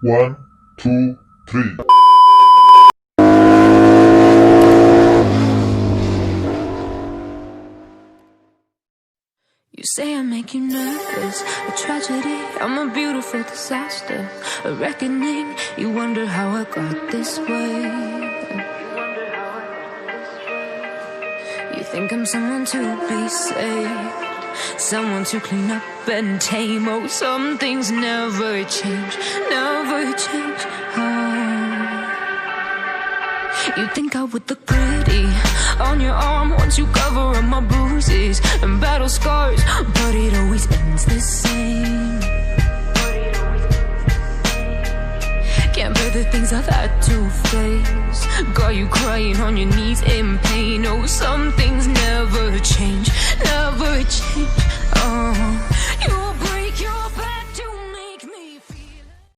One, two, three. You say I make you nervous, a tragedy, I'm a beautiful disaster, a reckoning, you wonder how I got this way. You think I'm someone to be saved, someone to clean up and tame. Oh, some things never change, never change. You think I would look pretty on your arm once you cover up my bruises and battle scars, but it always ends the same. Can't bear the things I've had to face, got you crying on your knees in pain. Oh, some things never change, never change.